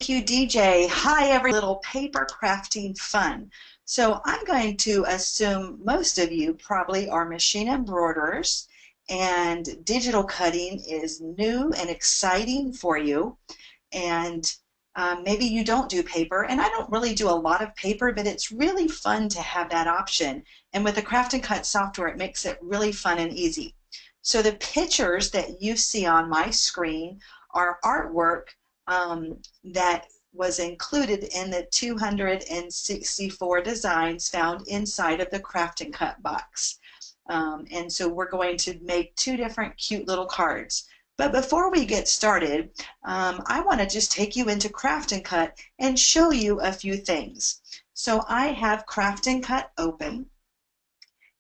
You, DJ. Hi, every little paper crafting fun. So I'm going to assume most of you probably are machine embroiderers and digital cutting is new and exciting for you. And maybe you don't do paper, and I don't really do a lot of paper, but it's really fun to have that option. And with the Craft and Cut software, it makes it really fun and easy. So the pictures that you see on my screen are artwork that was included in the 264 designs found inside of the Craft and Cut box. And so we're going to make two different cute little cards. But before we get started, I want to just take you into Craft and Cut and show you a few things. So I have Craft and Cut open.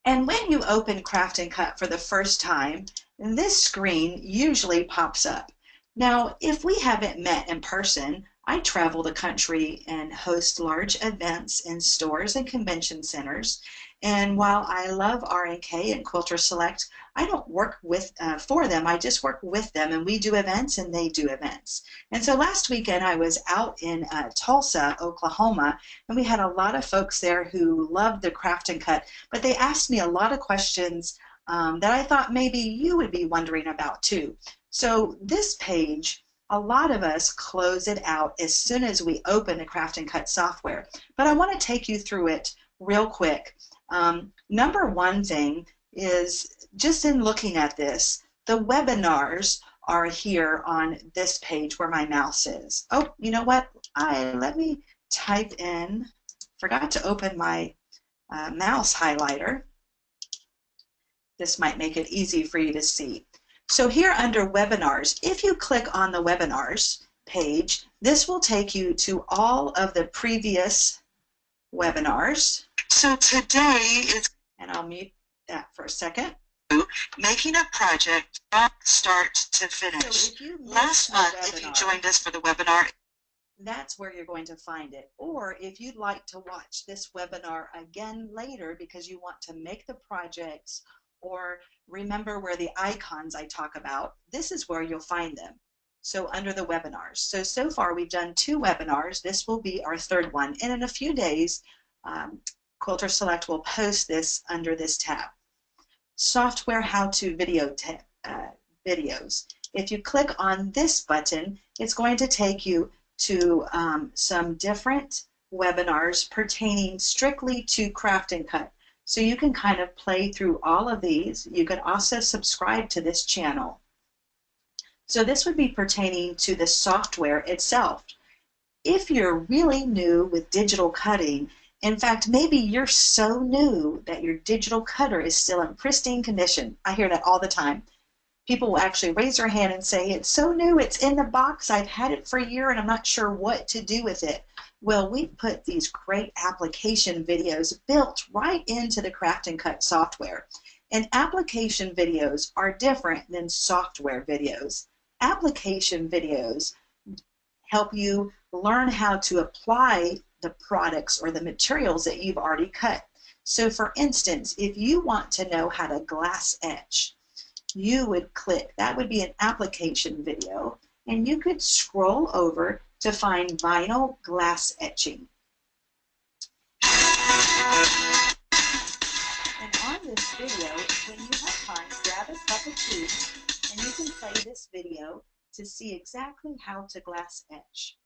And when you open Craft and Cut for the first time, this screen usually pops up. Now, if we haven't met in person, I travel the country and host large events in stores and convention centers. And while I love R&K and Quilter Select, I don't work for them. I just work with them, and we do events and they do events. And so last weekend I was out in Tulsa, Oklahoma, and we had a lot of folks there who loved the Craft and Cut, but they asked me a lot of questions that I thought maybe you would be wondering about too. So this page, a lot of us close it out as soon as we open the Craft and Cut software, but I want to take you through it real quick. Number one thing is, just in looking at this, the webinars are here on this page where my mouse is. Oh, you know what? Let me type in, forgot to open my mouse highlighter. This might make it easy for you to see. So here under webinars, if you click on the webinars page, this will take you to all of the previous webinars. So today is, and I'll mute that for a second, making a project from start to finish. So if you last month, if you joined us for the webinar, that's where you're going to find it. Or if you'd like to watch this webinar again later because you want to make the projects or remember where the icons I talk about, this is where you'll find them. So under the webinars. So far we've done 2 webinars. This will be our 3rd one. And in a few days, Quilter Select will post this under this tab. Software how-to video videos. If you click on this button, it's going to take you to some different webinars pertaining strictly to Craft and Cut. So you can kind of play through all of these. You can also subscribe to this channel. So this would be pertaining to the software itself. If you're really new with digital cutting, in fact, maybe you're so new that your digital cutter is still in pristine condition. I hear that all the time. People will actually raise their hand and say, it's so new, it's in the box, I've had it for a year and I'm not sure what to do with it. Well, we put these great application videos built right into the Craft and Cut software. And application videos are different than software videos. Application videos help you learn how to apply the products or the materials that you've already cut. So for instance, if you want to know how to glass etch, you would click, that would be an application video, and you could scroll over to find vinyl glass etching. And on this video, when you have time, grab a cup of tea and you can play this video to see exactly how to glass etch.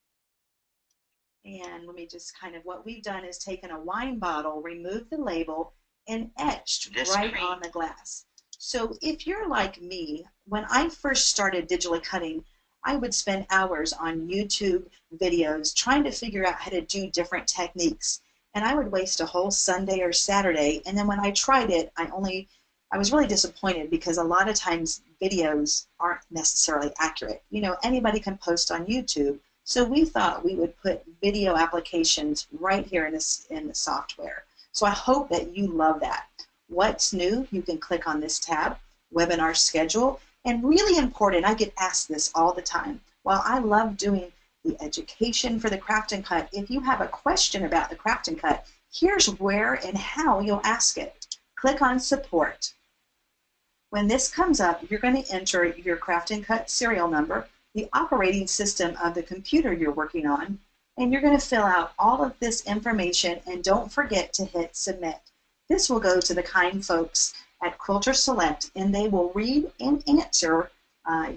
And let me just kind of, what we've done is taken a wine bottle, removed the label, and etched right on the glass. So if you're like me, when I first started digitally cutting, I would spend hours on YouTube videos trying to figure out how to do different techniques. And I would waste a whole Sunday or Saturday, and then when I tried it, I was really disappointed because a lot of times videos aren't necessarily accurate. You know, anybody can post on YouTube. So we thought we would put video applications right here in the software. So I hope that you love that. What's new? You can click on this tab, Webinar Schedule. And really important, I get asked this all the time. While I love doing the education for the Craft and Cut, if you have a question about the Craft and Cut, here's where and how you'll ask it. Click on Support. When this comes up, you're going to enter your Craft and Cut serial number, the operating system of the computer you're working on, and you're going to fill out all of this information, and don't forget to hit submit. This will go to the kind folks at Quilter Select, and they will read and answer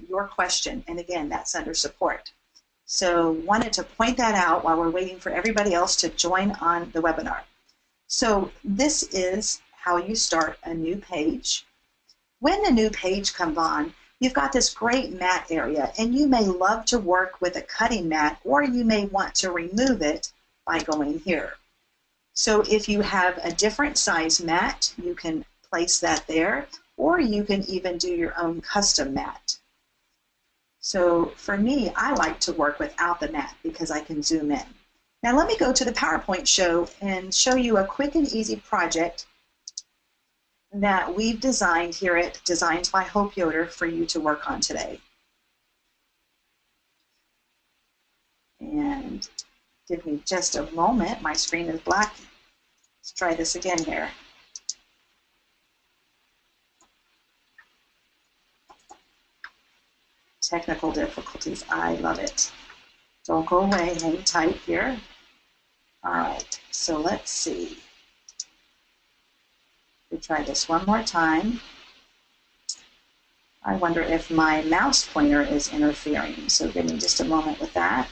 your question. And again, that's under support. So wanted to point that out while we're waiting for everybody else to join on the webinar. So this is how you start a new page. When the new page comes on, you've got this great mat area, and you may love to work with a cutting mat, or you may want to remove it by going here. So if you have a different size mat, you can place that there, or you can even do your own custom mat. So for me, I like to work without the mat because I can zoom in. Now let me go to the PowerPoint show and show you a quick and easy project that we've designed here at Designs by Hope Yoder for you to work on today. And give me just a moment. My screen is black. Let's try this again here. Technical difficulties. I love it. Don't go away. Hang tight here. All right. So let's see. We try this one more time. I wonder if my mouse pointer is interfering. So give me just a moment with that.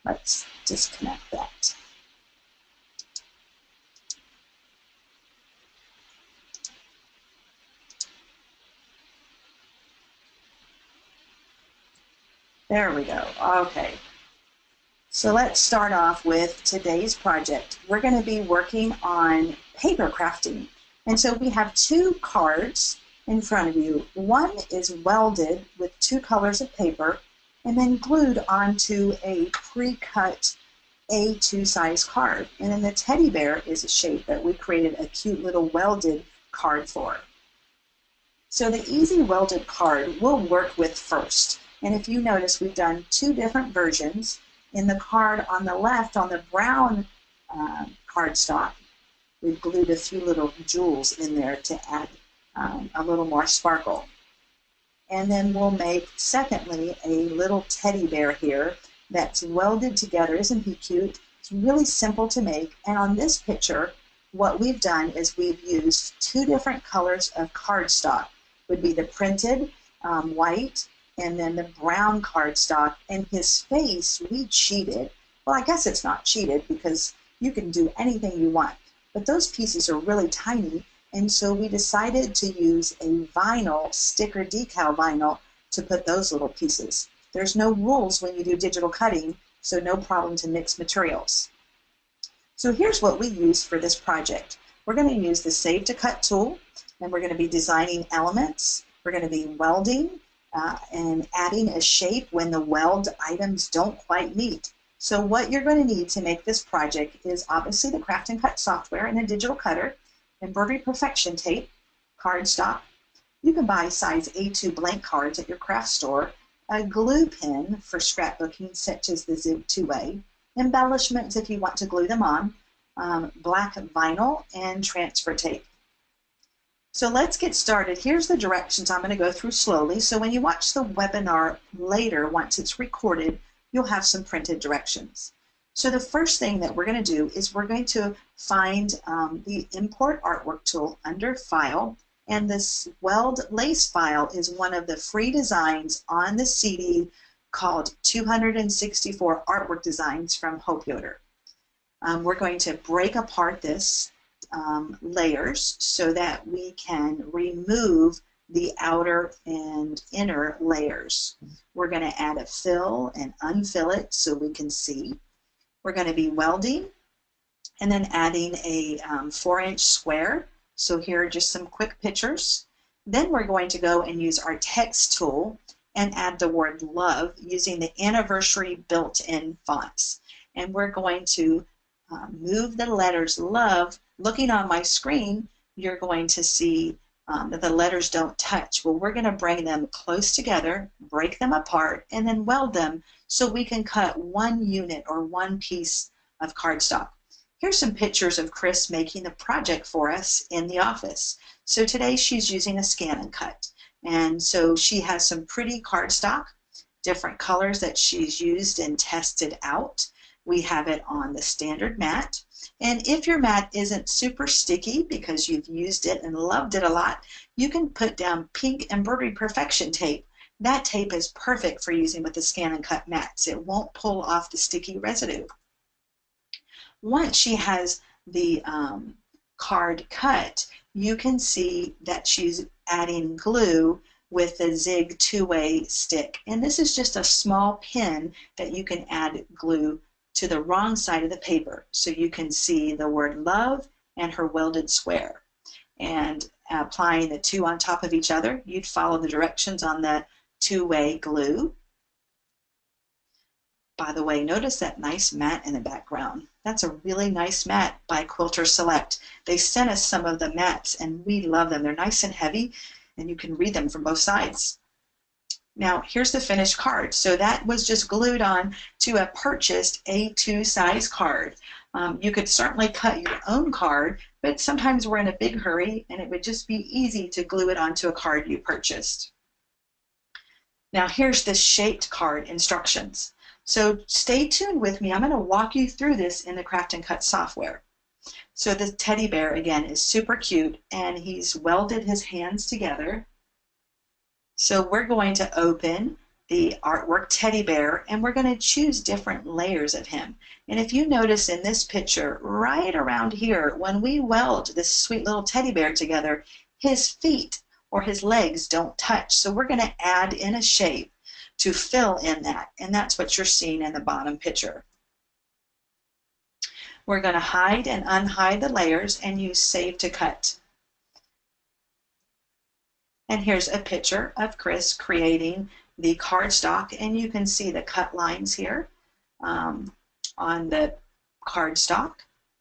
Let's disconnect that. There we go. Okay. So let's start off with today's project. We're going to be working on paper crafting. And so we have two cards in front of you. One is welded with two colors of paper and then glued onto a pre-cut A2 size card. And then the teddy bear is a shape that we created a cute little welded card for. So the easy welded card we'll work with first. And if you notice, we've done two different versions. In the card on the left, on the brown cardstock, we've glued a few little jewels in there to add a little more sparkle. And then we'll make, secondly, a little teddy bear here that's welded together. Isn't he cute? It's really simple to make. And on this picture, what we've done is we've used two different colors of cardstock. Would be the printed white, and then the brown cardstock. And his face, we cheated. Well, I guess it's not cheated because you can do anything you want. But those pieces are really tiny, and so we decided to use a vinyl, sticker decal vinyl, to put those little pieces. There's no rules when you do digital cutting, so no problem to mix materials. So here's what we use for this project. We're going to use the Save to Cut tool, and we're going to be designing elements. We're going to be welding and adding a shape when the weld items don't quite meet. So what you're going to need to make this project is obviously the Craft and Cut software and a digital cutter, embroidery perfection tape, cardstock. You can buy size A2 blank cards at your craft store, a glue pen for scrapbooking such as the Zip 2A, embellishments if you want to glue them on, black vinyl, and transfer tape. So let's get started. Here's the directions I'm going to go through slowly. So when you watch the webinar later, once it's recorded, you'll have some printed directions. So the first thing that we're going to do is we're going to find the Import Artwork tool under File, and this Weld Lace file is one of the free designs on the CD called 264 Artwork Designs from Hope Yoder. We're going to break apart this layers so that we can remove the outer and inner layers. We're going to add a fill and unfill it so we can see. We're going to be welding and then adding a 4-inch square. So here are just some quick pictures. Then we're going to go and use our text tool and add the word love using the anniversary built-in fonts. And we're going to move the letters love. Looking on my screen, you're going to see that the letters don't touch. Well, we're going to bring them close together, break them apart, and then weld them so we can cut one unit or one piece of cardstock. Here's some pictures of Chris making the project for us in the office. So today she's using a scan and cut. And so she has some pretty cardstock different colors that she's used and tested out. We have it on the standard mat. And if your mat isn't super sticky because you've used it and loved it a lot, you can put down pink embroidery perfection tape. That tape is perfect for using with the scan and cut mats. It won't pull off the sticky residue. Once she has the card cut, you can see that she's adding glue with the Zig two-way stick. And this is just a small pin that you can add glue to the wrong side of the paper. So you can see the word love and her welded square. And applying the two on top of each other, you'd follow the directions on the two-way glue. By the way, notice that nice mat in the background. That's a really nice mat by Quilter Select. They sent us some of the mats and we love them. They're nice and heavy and you can read them from both sides. Now here's the finished card. So that was just glued on to a purchased A2 size card. You could certainly cut your own card, but sometimes we're in a big hurry and it would just be easy to glue it onto a card you purchased. Now here's the shaped card instructions. So stay tuned with me. I'm going to walk you through this in the Craft and Cut software. So the teddy bear again is super cute and he's welded his hands together. So we're going to open the artwork teddy bear and we're going to choose different layers of him. And if you notice in this picture right around here, when we weld this sweet little teddy bear together, his feet or his legs don't touch. So we're going to add in a shape to fill in that, and that's what you're seeing in the bottom picture. We're going to hide and unhide the layers and use Save to Cut. And here's a picture of Chris creating the cardstock, and you can see the cut lines here on the cardstock.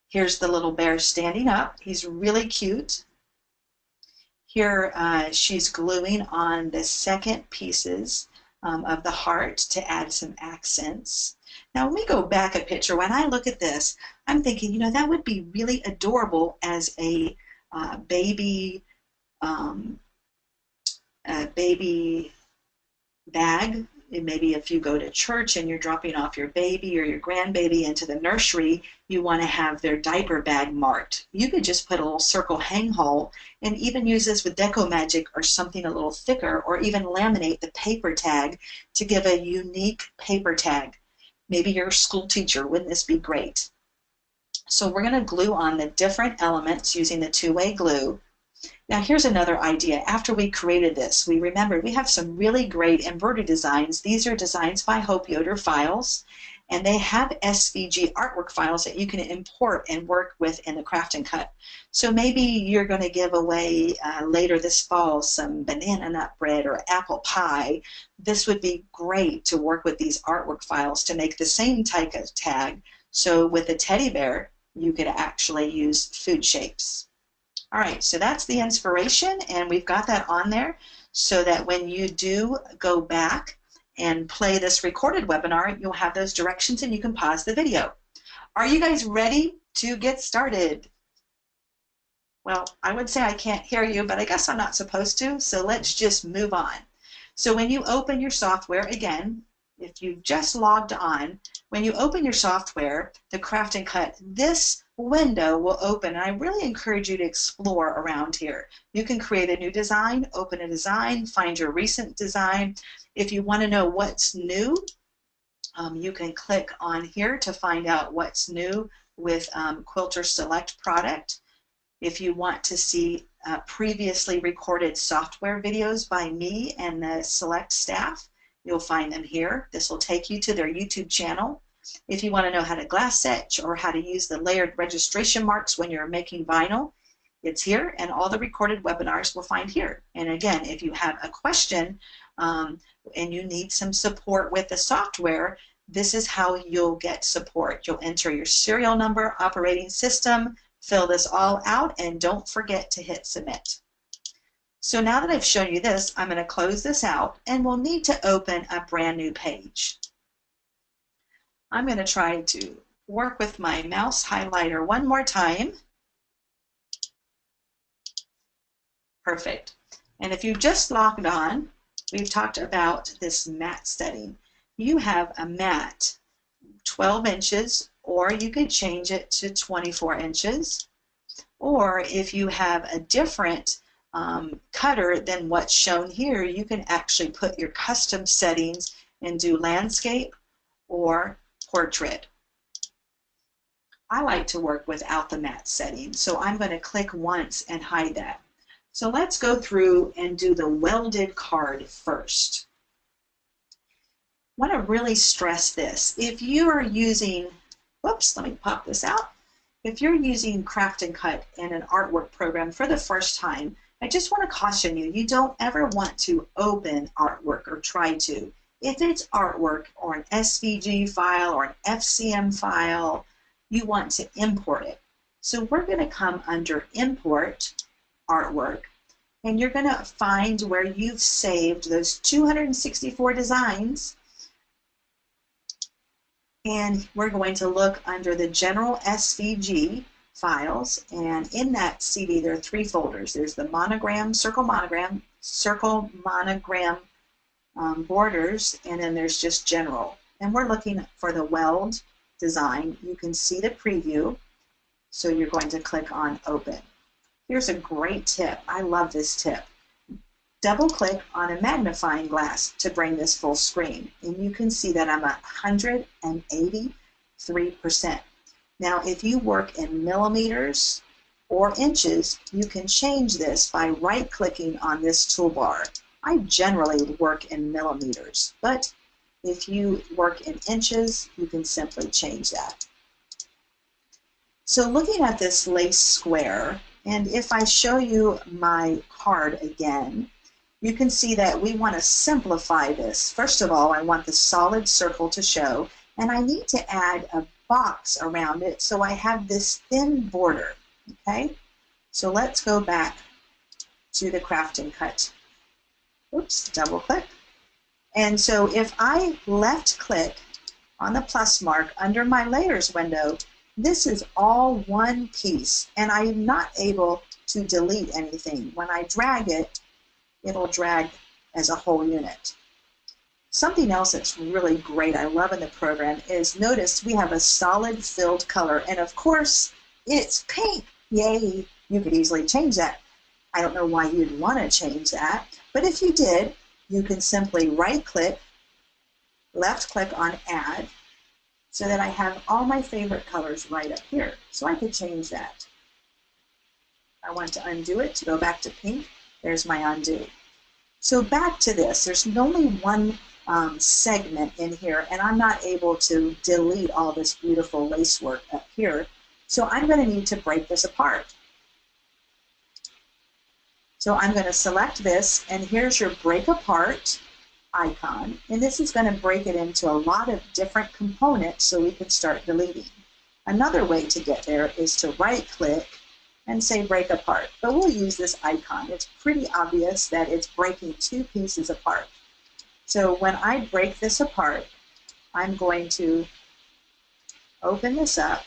Here's the little bear standing up. He's really cute. Here she's gluing on the second pieces of the heart to add some accents. Now when we go back a picture, when I look at this, I'm thinking, you know, that would be really adorable as a baby bag. And maybe if you go to church and you're dropping off your baby or your grandbaby into the nursery, you want to have their diaper bag marked. You could just put a little circle hang hole and even use this with Deco Magic or something a little thicker, or even laminate the paper tag to give a unique paper tag. Maybe you're a school teacher. Wouldn't this be great? So we're going to glue on the different elements using the two-way glue. Now here's another idea. After we created this, we remembered we have some really great embroidery designs. These are designs by Hope Yoder Files, and they have SVG artwork files that you can import and work with in the Craft and Cut. So maybe you're going to give away later this fall some banana nut bread or apple pie. This would be great to work with these artwork files to make the same type of tag. So with a teddy bear, you could actually use food shapes. All right, so that's the inspiration, and we've got that on there so that when you do go back and play this recorded webinar, you'll have those directions and you can pause the video. Are you guys ready to get started? Well, I would say I can't hear you, but I guess I'm not supposed to, so let's just move on. So when you open your software, again, if you've just logged on, when you open your software, the Craft and Cut, this window will open, and I really encourage you to explore around here. You can create a new design, open a design, find your recent design. If you want to know what's new, you can click on here to find out what's new with Quilter Select product. If you want to see previously recorded software videos by me and the Select staff, you'll find them here. This will take you to their YouTube channel. If you want to know how to glass etch or how to use the layered registration marks when you're making vinyl, it's here, and all the recorded webinars will find here. And again, if you have a question and you need some support with the software, this is how you'll get support. You'll enter your serial number, operating system, fill this all out, and don't forget to hit submit. So now that I've shown you this, I'm going to close this out, and we'll need to open a brand new page. I'm going to try to work with my mouse highlighter one more time. Perfect. And if you just logged on, we've talked about this mat setting. You have a mat 12 inches, or you could change it to 24 inches. Or if you have a different cutter than what's shown here, you can actually put your custom settings and do landscape or portrait. I like to work without the mat setting, so I'm going to click once and hide that. So let's go through and do the welded card first. I want to really stress this. If you are using, whoops, let me pop this out. If you're using Craft and Cut in an artwork program for the first time, I just want to caution you, you don't ever want to open artwork or try to. If it's artwork or an SVG file or an FCM file, you want to import it. So we're going to come under Import Artwork, and you're going to find where you've saved those 264 designs. And we're going to look under the general SVG files, and in that CD there are 3 folders. There's the monogram, circle monogram borders, and then there's just general. And we're looking for the weld design. You can see the preview, so you're going to click on Open. Here's a great tip. I love this tip. Double click on a magnifying glass to bring this full screen, and you can see that I'm at 183%. Now if you work in millimeters or inches, you can change this by right-clicking on this toolbar. I generally work in millimeters, but if you work in inches, you can simply change that. So looking at this lace square, and if I show you my card again, you can see that we want to simplify this. First of all, I want the solid circle to show, and I need to add a box around it so I have this thin border, okay? So let's go back to the Craft and Cut. Oops, double click. And so if I left click on the plus mark under my layers window, this is all one piece, and I am not able to delete anything. When I drag it, it'll drag as a whole unit. Something else that's really great I love in the program is, notice we have a solid filled color, and of course it's pink. Yay! You could easily change that. I don't know why you'd want to change that, but if you did, you can simply right click, left click on Add, so that I have all my favorite colors right up here. So I could change that. I want to undo it to go back to pink. There's my undo. So back to this, there's only one segment in here, and I'm not able to delete all this beautiful lace work up here. So I'm going to need to break this apart. So I'm going to select this, and here's your break apart icon, and this is going to break it into a lot of different components so we can start deleting. Another way to get there is to right click and say break apart, but we'll use this icon. It's pretty obvious that it's breaking 2 pieces apart. So when I break this apart, I'm going to open this up,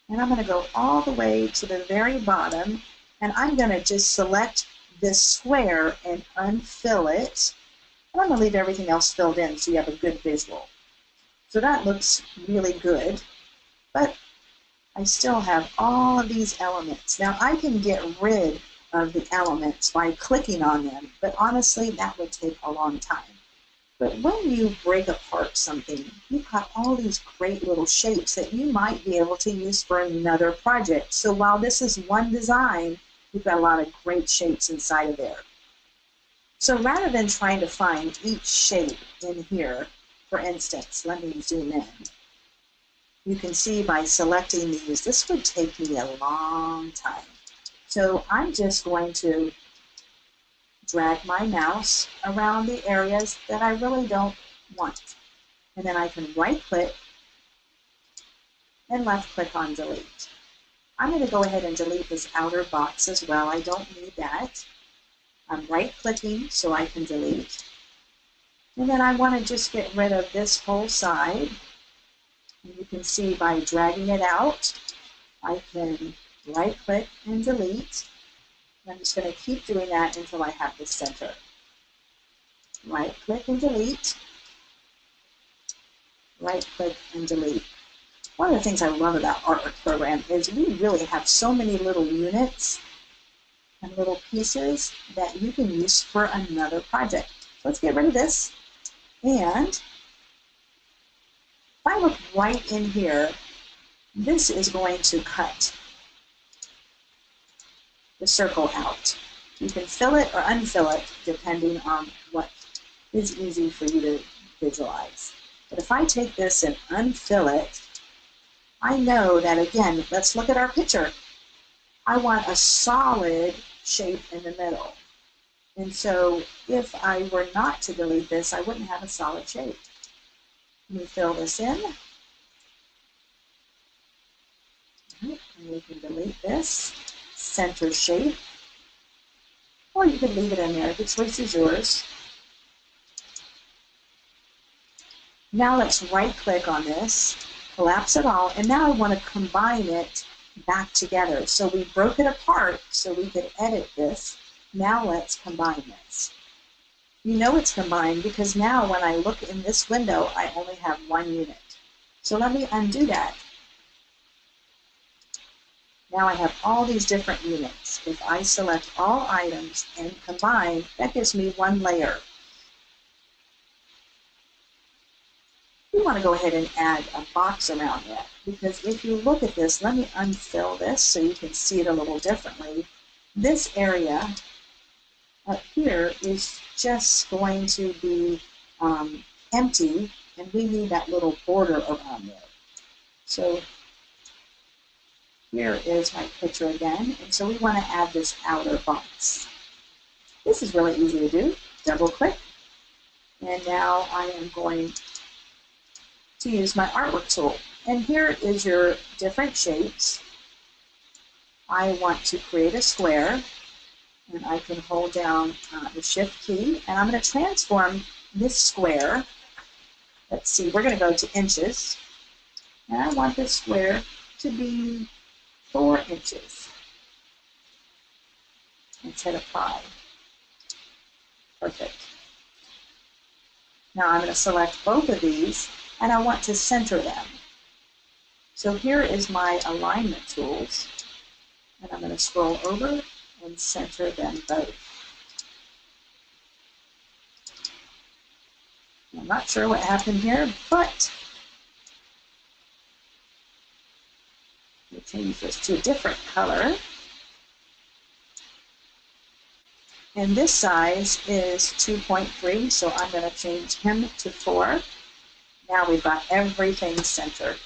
and I'm going to go all the way to the very bottom, and I'm going to just select this square and unfill it. And I'm going to leave everything else filled in so you have a good visual. So that looks really good, but I still have all of these elements. Now I can get rid of the elements by clicking on them, but honestly that would take a long time. But when you break apart something, you've got all these great little shapes that you might be able to use for another project. So while this is one design, you've got a lot of great shapes inside of there. So rather than trying to find each shape in here, for instance, let me zoom in. You can see by selecting these, this would take me a long time. So I'm just going to drag my mouse around the areas that I really don't want. And then I can right click and left click on delete. I'm going to go ahead and delete this outer box as well. I don't need that. I'm right clicking so I can delete. And then I want to just get rid of this whole side. And you can see by dragging it out, I can right click and delete. And I'm just going to keep doing that until I have the center. Right click and delete. Right click and delete. One of the things I love about Artwork Program is we really have so many little units and little pieces that you can use for another project. So let's get rid of this. And if I look right in here, this is going to cut the circle out. You can fill it or unfill it depending on what is easy for you to visualize. But if I take this and unfill it, I know that, again, let's look at our picture. I want a solid shape in the middle. And so if I were not to delete this, I wouldn't have a solid shape. Let me fill this in. And we can delete this. Center shape. Or you can leave it in there. The choice is yours. Now let's right click on this, collapse it all, and now I want to combine it back together. So we broke it apart so we could edit this. Now let's combine this. You know it's combined because now when I look in this window, I only have one unit. So let me undo that. Now I have all these different units. If I select all items and combine, that gives me one layer. We want to go ahead and add a box around that, because if you look at this, let me unfill this so you can see it a little differently. This area up here is just going to be empty, and we need that little border around there. So here is my picture again, and so we want to add this outer box. This is really easy to do. Double click, and now I am going to use my artwork tool. And here is your different shapes. I want to create a square, and I can hold down the shift key, and I'm going to transform this square. Let's see, we're going to go to inches, and I want this square to be 4 inches instead of 5. Perfect. Now I'm going to select both of these, and I want to center them. So here is my alignment tools, and I'm going to scroll over and center them both. I'm not sure what happened here, but we'll change this to a different color. And this size is 2.3, so I'm going to change him to 4. Now we've got everything centered.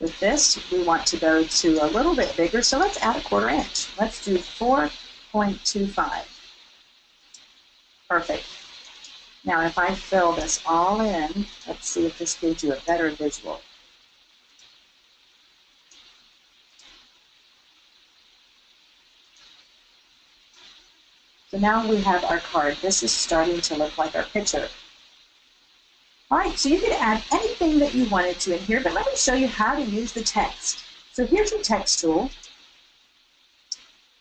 With this, we want to go to a little bit bigger, so let's add a 1/4 inch. Let's do 4.25. Perfect. Now if I fill this all in, let's see if this gives you a better visual. So now we have our card. This is starting to look like our picture. All right, so you could add anything that you wanted to in here, but let me show you how to use the text. So here's your text tool.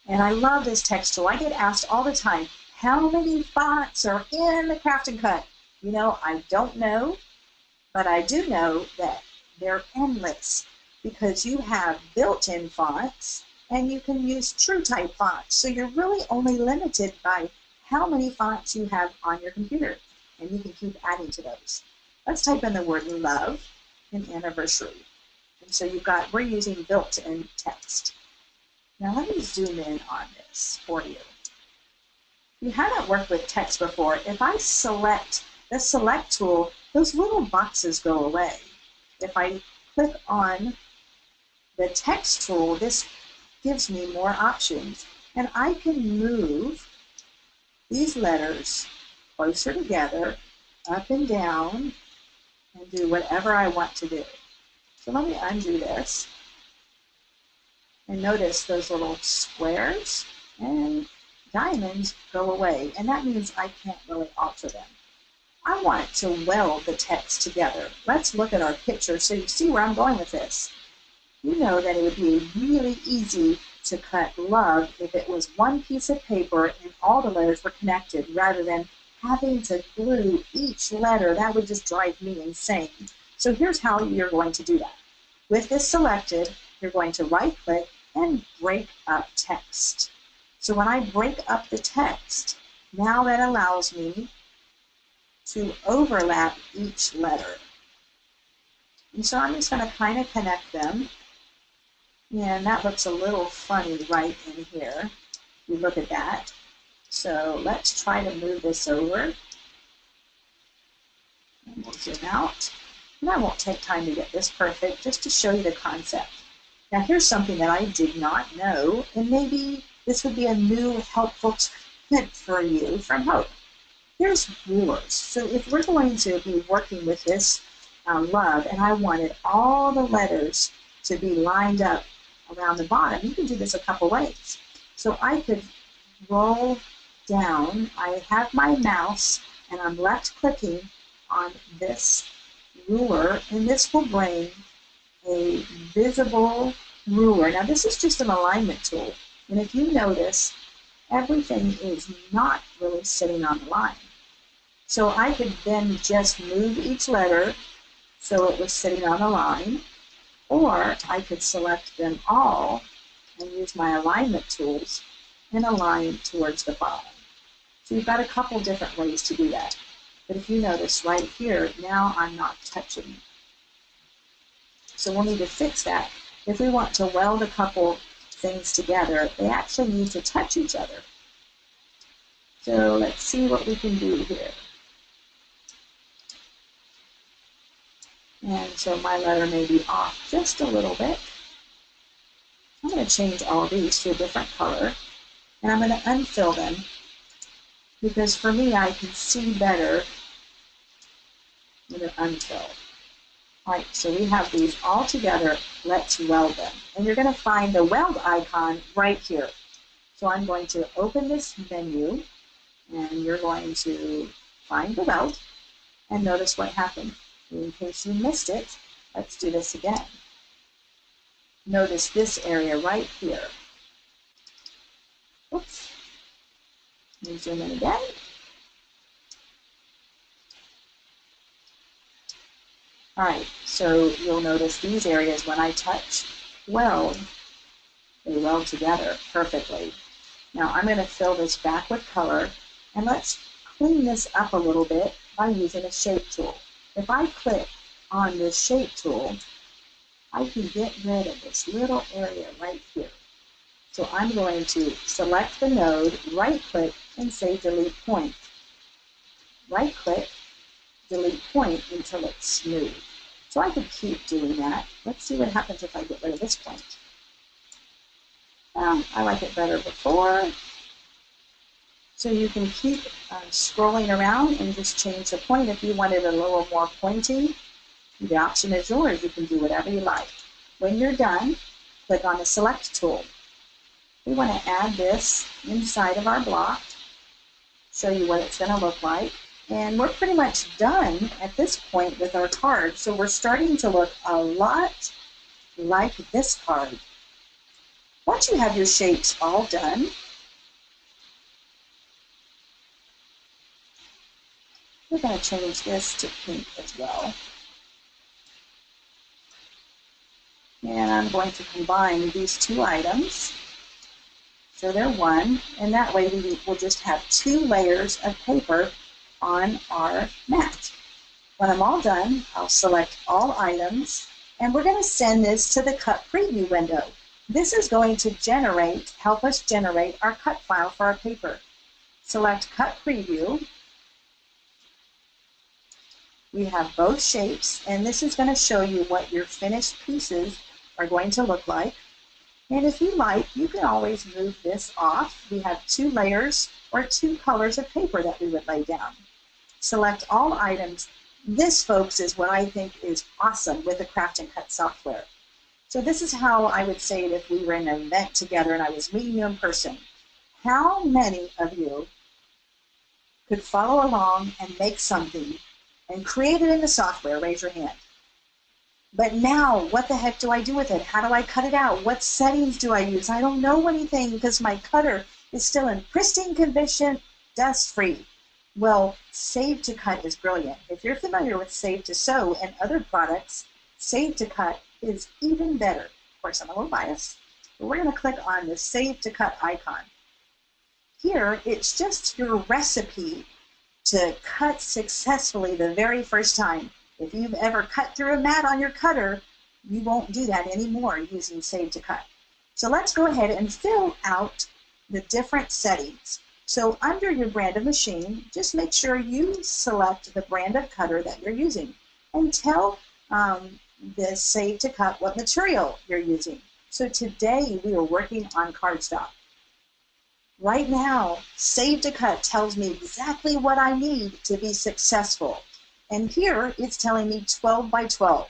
And I love this text tool. I get asked all the time, how many fonts are in the Craft and Cut? You know, I don't know, but I do know that they're endless because you have built-in fonts and you can use true type fonts. So you're really only limited by how many fonts you have on your computer, and you can keep adding to those. Let's type in the word love and anniversary. And so we're using built-in text. Now let me zoom in on this for you. If you haven't worked with text before, if I select the select tool, those little boxes go away. If I click on the text tool, this gives me more options, and I can move these letters closer together, up and down, and do whatever I want to do. So let me undo this, and notice those little squares and diamonds go away, and that means I can't really alter them. I want to weld the text together. Let's look at our picture so you see where I'm going with this. You know that it would be really easy to cut love if it was one piece of paper and all the letters were connected rather than having to glue each letter. That would just drive me insane. So here's how you're going to do that. With this selected, you're going to right-click and break up text. So when I break up the text, now that allows me to overlap each letter. And so I'm just going to kind of connect them. And that looks a little funny right in here. You look at that. So let's try to move this over. And we'll zoom out. And I won't take time to get this perfect, just to show you the concept. Now here's something that I did not know, and maybe this would be a new helpful tip for you from Hope. Here's rulers. So if we're going to be working with this love, and I wanted all the letters to be lined up around the bottom, you can do this a couple ways. So I could roll down. I have my mouse, and I'm left clicking on this ruler, and this will bring a visible ruler. Now this is just an alignment tool, and if you notice, everything is not really sitting on the line. So I could then just move each letter so it was sitting on the line, or I could select them all and use my alignment tools and align towards the bottom. So you've got a couple different ways to do that. But if you notice right here, now I'm not touching. So we'll need to fix that. If we want to weld a couple things together, they actually need to touch each other. So let's see what we can do here. And so my letter may be off just a little bit. I'm going to change all these to a different color, and I'm going to unfill them, because for me, I can see better when they're unfilled. All right, so we have these all together. Let's weld them. And you're going to find the weld icon right here. So I'm going to open this menu, and you're going to find the weld, and notice what happened. In case you missed it, let's do this again. Notice this area right here. Oops. Let me zoom in again. All right, so you'll notice these areas when I touch weld, they weld together perfectly. Now I'm going to fill this back with color, and let's clean this up a little bit by using a shape tool. If I click on this shape tool, I can get rid of this little area right here. So I'm going to select the node, right-click, and say Delete Point. Right-click, delete point until it's smooth. So I could keep doing that. Let's see what happens if I get rid of this point. I like it better before. So you can keep scrolling around and just change the point. If you wanted a little more pointy, the option is yours. You can do whatever you like. When you're done, click on the Select tool. We want to add this inside of our block, show you what it's going to look like. And we're pretty much done at this point with our card. So we're starting to look a lot like this card. Once you have your shapes all done, we're going to change this to pink as well. And I'm going to combine these two items. So they're one, and that way we will just have 2 layers of paper on our mat. When I'm all done, I'll select all items, and we're going to send this to the cut preview window. This is going to help us generate our cut file for our paper. Select Cut Preview. We have both shapes, and this is going to show you what your finished pieces are going to look like. And if you like, you can always move this off. We have 2 layers or 2 colors of paper that we would lay down. Select all items. This, folks, is what I think is awesome with the Craft and Cut software. So this is how I would say it if we were in an event together and I was meeting you in person. How many of you could follow along and make something and create it in the software? Raise your hand. But now, what the heck do I do with it? How do I cut it out? What settings do I use? I don't know anything because my cutter is still in pristine condition, dust-free. Well, Save to Cut is brilliant. If you're familiar with Save to Sew and other products, Save to Cut is even better. Of course, I'm a little biased, but we're going to click on the Save to Cut icon. Here, it's just your recipe to cut successfully the very first time. If you've ever cut through a mat on your cutter, you won't do that anymore using Save to Cut. So let's go ahead and fill out the different settings. So under your brand of machine, just make sure you select the brand of cutter that you're using and tell the Save to Cut what material you're using. So today we are working on cardstock. Right now, Save to Cut tells me exactly what I need to be successful. And here it's telling me 12 by 12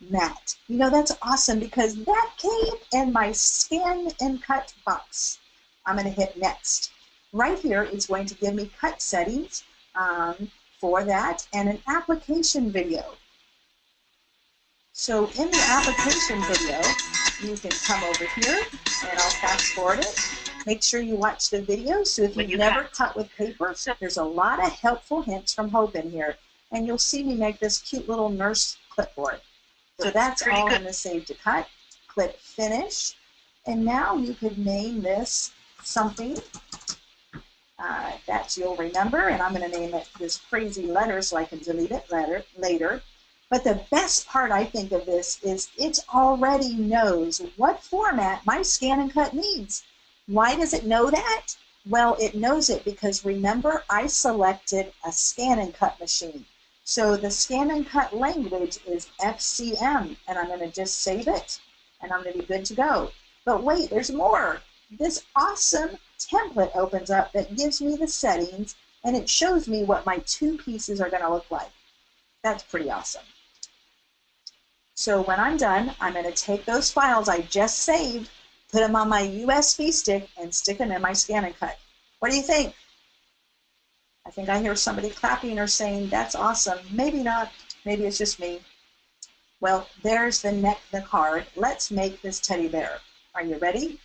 mat. You know, that's awesome because that came in my Scan and Cut box. I'm going to hit Next. Right here, it's going to give me cut settings for that and an application video. So in the application video, you can come over here and I'll fast forward it. Make sure you watch the video. So if you've never cut with paper, there's a lot of helpful hints from Hope in here. And you'll see me make this cute little nurse clipboard. So that's all in the Save to Cut. Click Finish. And now you could name this something that you'll remember. And I'm going to name it this crazy letter so I can delete it later. But the best part, I think, of this is it already knows what format my Scan and Cut needs. Why does it know that? Well, it knows it because, remember, I selected a Scan and Cut machine. So the Scan and Cut language is FCM, and I'm going to just save it, and I'm going to be good to go. But wait, there's more. This awesome template opens up that gives me the settings, and it shows me what my two pieces are going to look like. That's pretty awesome. So when I'm done, I'm going to take those files I just saved, put them on my USB stick, and stick them in my Scan and Cut. What do you think? I think I hear somebody clapping or saying, that's awesome. Maybe not. Maybe it's just me. Well, there's the card. Let's make this teddy bear. Are you ready?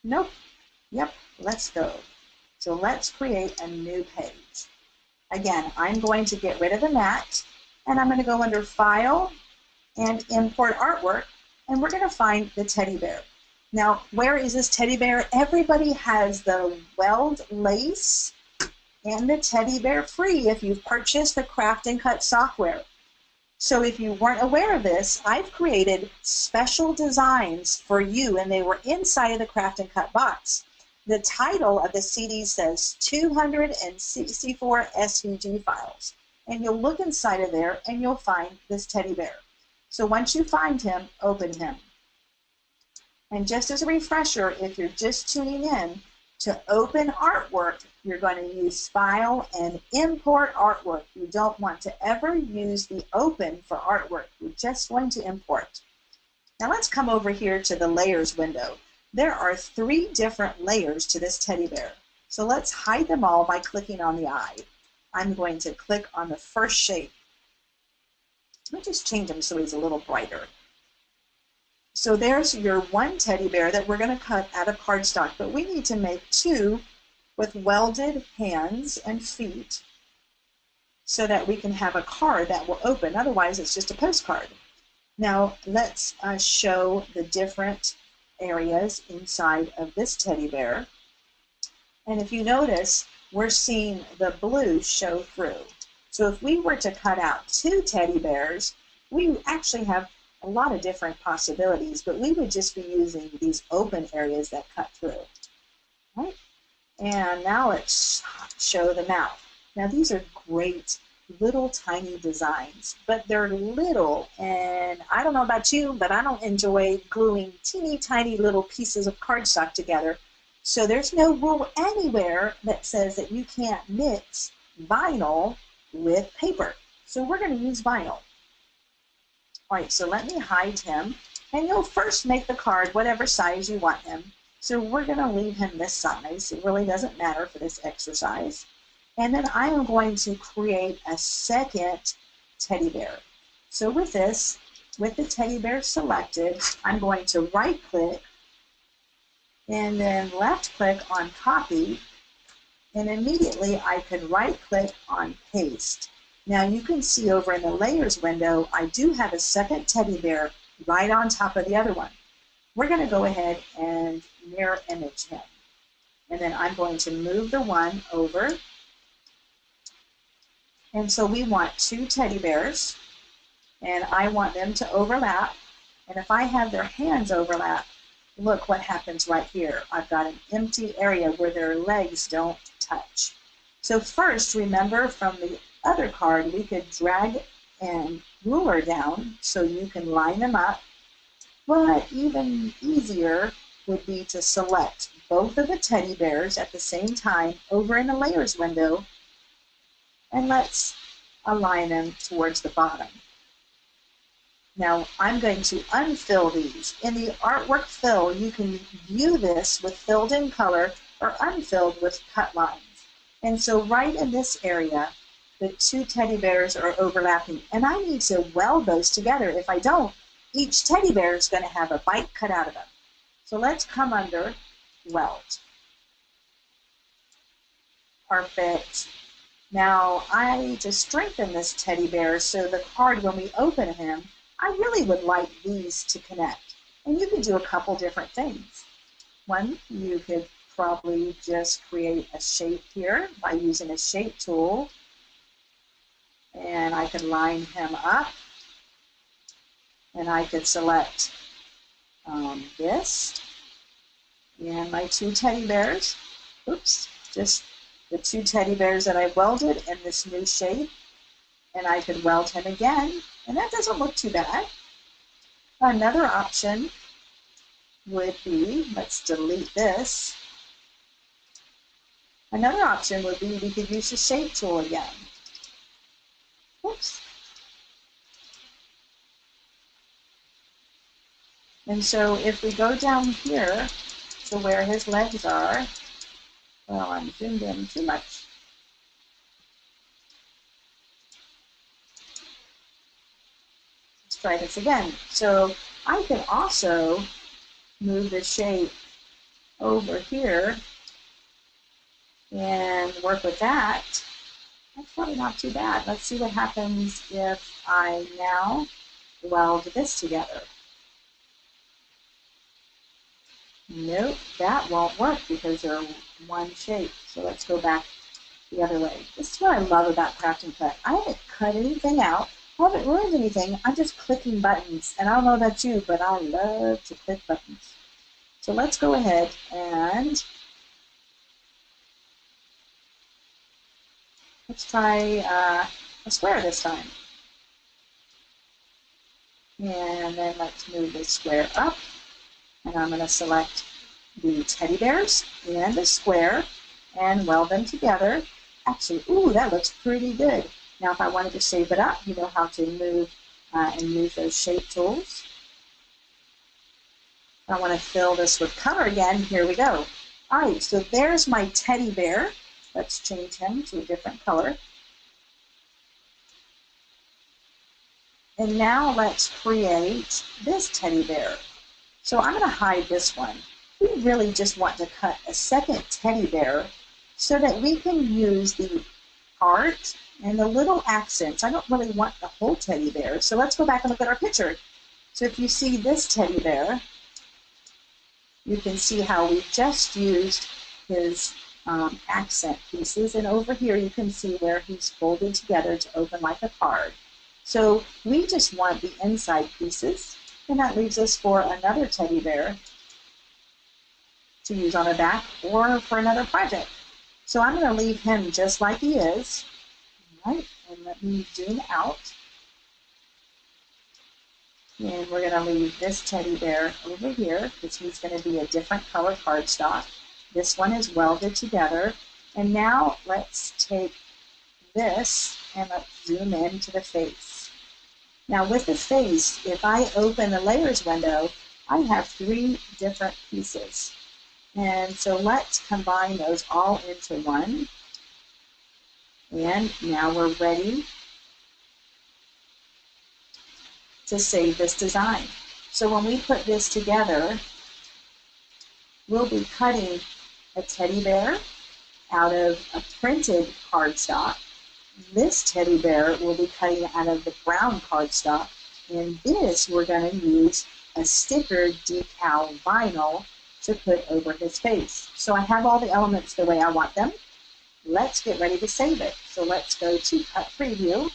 Nope. Yep, let's go. So let's create a new page. Again, I'm going to get rid of the mat, and I'm going to go under File and Import Artwork, and we're going to find the teddy bear. Now, where is this teddy bear? Everybody has the weld lace and the teddy bear free if you've purchased the Craft and Cut software. So if you weren't aware of this, I've created special designs for you, and they were inside of the Craft and Cut box. The title of the CD says 264 SVG files. And you'll look inside of there and you'll find this teddy bear. So once you find him, open him. And just as a refresher, if you're just tuning in, to open artwork, you're going to use File and Import Artwork. You don't want to ever use the Open for artwork. You're just going to import. Now let's come over here to the Layers window. There are 3 different layers to this teddy bear. So let's hide them all by clicking on the eye. I'm going to click on the first shape. Let me just change him so he's a little brighter. So there's your one teddy bear that we're going to cut out of cardstock, but we need to make 2 with welded hands and feet so that we can have a card that will open. Otherwise, it's just a postcard. Now, let's show the different areas inside of this teddy bear. And if you notice, we're seeing the blue show through. So if we were to cut out 2 teddy bears, we actually have a lot of different possibilities, but we would just be using these open areas that cut through. Right? And now let's show the mouth. Now these are great little tiny designs, but they're little, and I don't know about you, but I don't enjoy gluing teeny tiny little pieces of cardstock together. So there's no rule anywhere that says that you can't mix vinyl with paper. So we're going to use vinyl. All right, so let me hide him, and you'll first make the card whatever size you want him. So we're going to leave him this size. It really doesn't matter for this exercise. And then I am going to create a second teddy bear. So with this, with the teddy bear selected, I'm going to right click and then left click on copy, and immediately I can right click on paste. Now you can see over in the layers window, I do have a second teddy bear right on top of the other one. We're going to go ahead and mirror image him. And then I'm going to move the one over. And so we want two teddy bears, and I want them to overlap. And if I have their hands overlap, look what happens right here. I've got an empty area where their legs don't touch. So first, remember from the other card, we could drag and ruler down so you can line them up. But even easier would be to select both of the teddy bears at the same time over in the layers window, and let's align them towards the bottom. Now I'm going to unfill these. In the artwork fill, you can view this with filled in color or unfilled with cut lines. And so right in this area, the two teddy bears are overlapping, and I need to weld those together. If I don't, each teddy bear is going to have a bite cut out of them. So let's come under weld. Perfect. Now I need to strengthen this teddy bear so the card, when we open him, I really would like these to connect. And you can do a couple different things. One, you could probably just create a shape here by using a shape tool. And I could line him up. And I could select this and my two teddy bears. Oops, just the two teddy bears that I welded in this new shape. And I could weld him again, and that doesn't look too bad. Another option would be, let's delete this. Another option would be we could use the shape tool again. Oops. And so if we go down here to where his legs are, well, I'm zoomed in too much. Let's try this again. So I can also move the shape over here and work with that. That's probably not too bad. Let's see what happens if I now weld this together. Nope, that won't work because they're one shape. So let's go back the other way. This is what I love about Craft and Cut. I haven't cut anything out. I haven't ruined anything. I'm just clicking buttons. And I don't know about you, but I love to click buttons. So let's go ahead and let's try a square this time. And then let's move this square up. And I'm going to select the teddy bears and the square and weld them together. Actually, ooh, that looks pretty good. Now, if I wanted to shape it up, you know how to move and use those shape tools. I want to fill this with color again. Here we go. All right, so there's my teddy bear. Let's change him to a different color. And now let's create this teddy bear. So I'm going to hide this one. We really just want to cut a second teddy bear so that we can use the heart and the little accents. I don't really want the whole teddy bear. So let's go back and look at our picture. So if you see this teddy bear, you can see how we just used his accent pieces. And over here you can see where he's folded together to open like a card. So we just want the inside pieces. And that leaves us for another teddy bear to use on the back or for another project. So I'm going to leave him just like he is. All right, and let me zoom out. And we're going to leave this teddy bear over here because he's going to be a different color cardstock. This one is welded together. And now let's take this and let's zoom into the face. Now with the face, if I open the layers window, I have 3 different pieces. And so let's combine those all into one. And now we're ready to save this design. So when we put this together, we'll be cutting a teddy bear out of a printed cardstock. This teddy bear will be cutting out of the brown cardstock, and this we're going to use a sticker decal vinyl to put over his face. So I have all the elements the way I want them. Let's get ready to save it. So let's go to Cut Preview.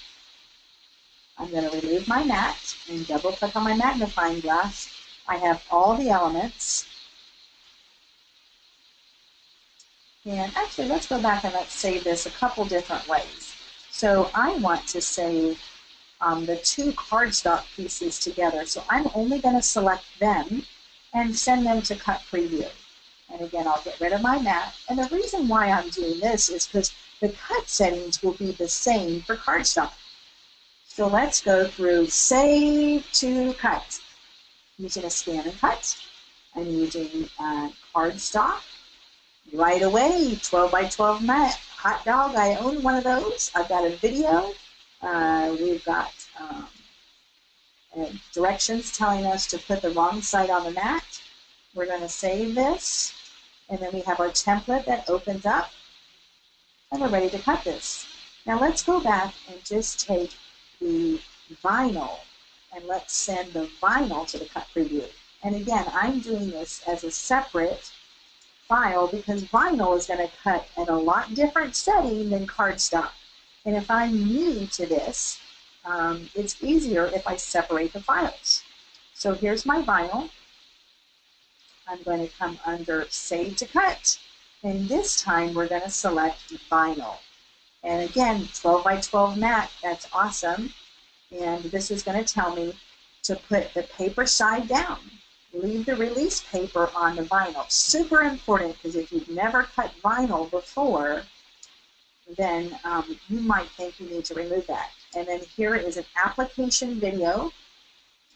I'm going to remove my mat and double click on my magnifying glass. I have all the elements. And actually, let's go back and let's save this a couple different ways. So I want to save the two cardstock pieces together. So I'm only going to select them and send them to Cut Preview. And again, I'll get rid of my mat. And the reason why I'm doing this is because the cut settings will be the same for cardstock. So let's go through Save to Cut. Using a scan and cut. I'm using cardstock. Right away, 12 by 12 mat. Hot dog, I own one of those. I've got a video. We've got directions telling us to put the wrong side on the mat. We're going to save this. And then we have our template that opens up. And we're ready to cut this. Now let's go back and just take the vinyl and let's send the vinyl to the Cut Preview. And again, I'm doing this as a separate file because vinyl is going to cut at a lot different setting than cardstock. And if I'm new to this, it's easier if I separate the files. So here's my vinyl. I'm going to come under Save to Cut. And this time we're going to select vinyl. And again, 12 by 12 mat, that's awesome. And this is going to tell me to put the paper side down. Leave the release paper on the vinyl. Super important, because if you've never cut vinyl before, then you might think you need to remove that. And then here is an application video.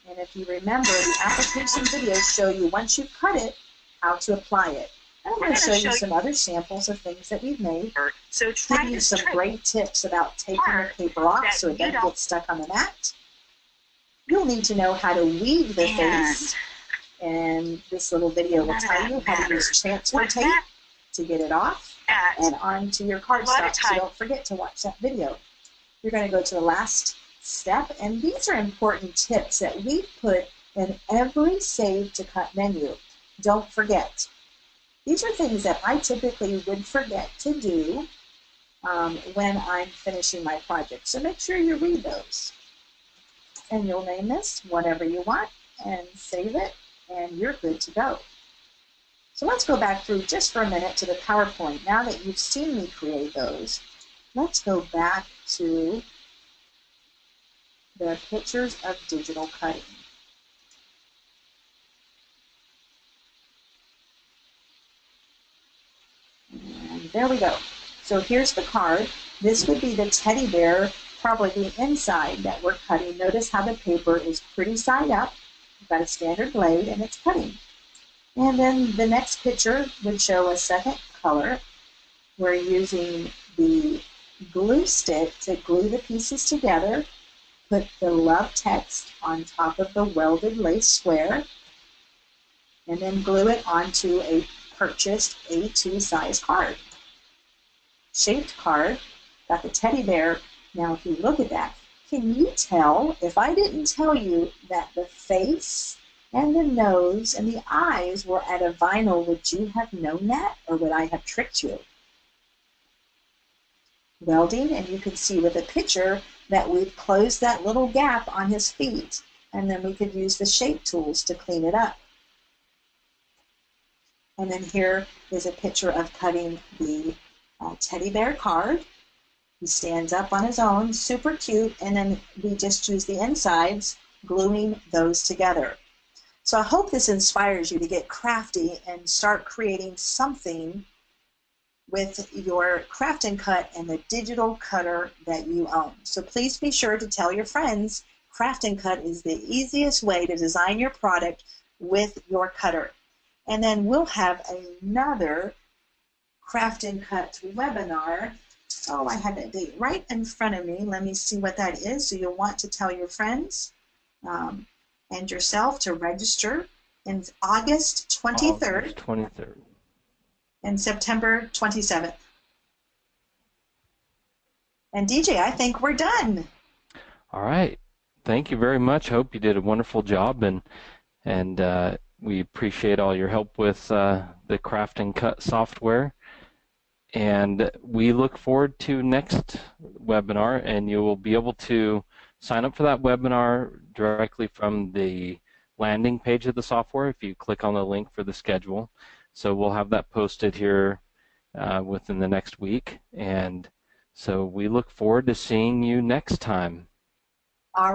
And if you remember, the application videos show you once you cut it, how to apply it. And I'm going to show you some other samples of things that we've made. So Give you some great tips about taking the paper off so it doesn't get stuck on the mat. You'll need to know how to weave the face. And this little video will tell you how to use transfer tape to get it off and onto your cardstock. So don't forget to watch that video. You're going to go to the last step, and these are important tips that we put in every Save to Cut menu. Don't forget. These are things that I typically would forget to do when I'm finishing my project. So make sure you read those. And you'll name this whatever you want and save it, and you're good to go. So let's go back through just for a minute to the PowerPoint. Now that you've seen me create those, let's go back to the pictures of digital cutting. And there we go. So here's the card. This would be the teddy bear, probably the inside that we're cutting. Notice how the paper is pretty side up. We've got a standard blade and it's cutting. And then the next picture would show a second color. We're using the glue stick to glue the pieces together. Put the love text on top of the welded lace square, and then glue it onto a purchased A2 size card. Shaped card, got the teddy bear. Now if you look at that, can you tell, if I didn't tell you that the face and the nose and the eyes were at a vinyl, would you have known that, or would I have tricked you? Welding, and you can see with a picture that we've closed that little gap on his feet, and then we could use the shape tools to clean it up. And then here is a picture of cutting the teddy bear card. He stands up on his own, super cute, and then we just use the insides, gluing those together. So I hope this inspires you to get crafty and start creating something with your craft and cut and the digital cutter that you own. So please be sure to tell your friends craft and cut is the easiest way to design your product with your cutter. And then we'll have another craft and cut webinar. Oh, I had that date right in front of me. Let me see what that is. So you'll want to tell your friends. and yourself to register in August 23rd August 23rd. and September 27th. And DJ, I think we're done. All right. Thank you very much. Hope you did a wonderful job, and we appreciate all your help with the craft and cut software. And we look forward to next webinar, and you will be able to sign up for that webinar directly from the landing page of the software if you click on the link for the schedule. So we'll have that posted here within the next week, and so we look forward to seeing you next time. All right.